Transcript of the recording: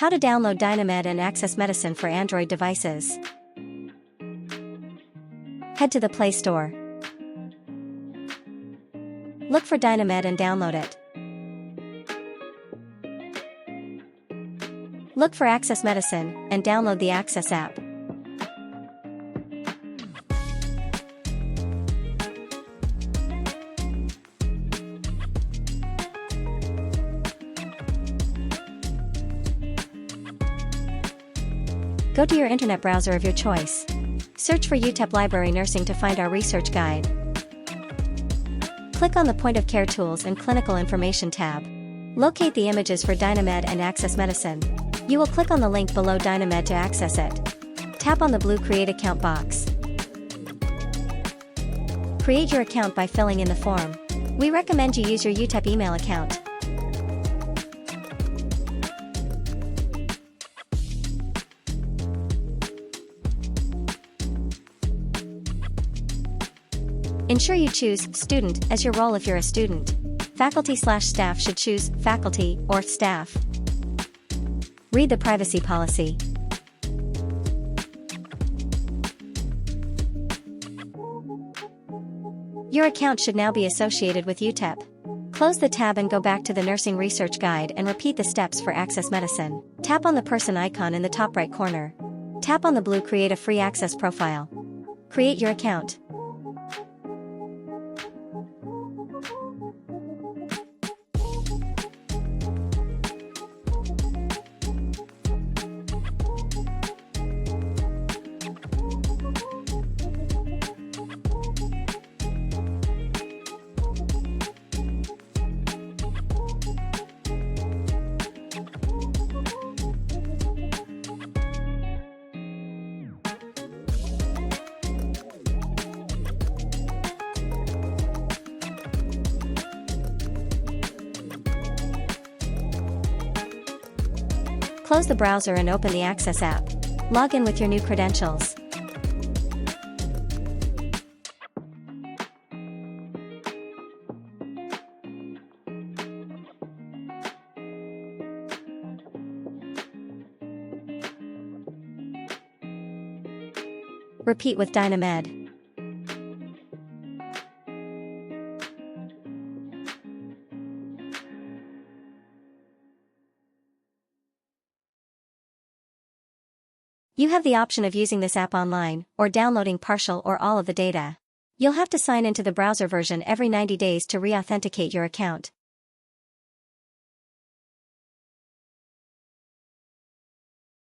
How to download DynaMed and AccessMedicine for Android devices. Head to the Play Store. Look for DynaMed and download it. Look for AccessMedicine and download the Access app. Go to your internet browser of your choice. Search for UTEP Library Nursing to find our research guide. Click on the Point of Care Tools and Clinical Information tab. Locate the images for DynaMed and AccessMedicine. You will click on the link below DynaMed to access it. Tap on the blue Create Account box. Create your account by filling in the form. We recommend you use your UTEP email account. Ensure you choose Student as your role if you're a student. Faculty/staff should choose Faculty or Staff. Read the privacy policy. Your account should now be associated with UTEP. Close the tab and go back to the Nursing Research Guide and repeat the steps for AccessMedicine. Tap on the person icon in the top right corner. Tap on the blue Create a Free Access Profile. Create your account. Close the browser and open the Access app. Log in with your new credentials. Repeat with DynaMed. You have the option of using this app online, or downloading partial or all of the data. You'll have to sign into the browser version every 90 days to re-authenticate your account.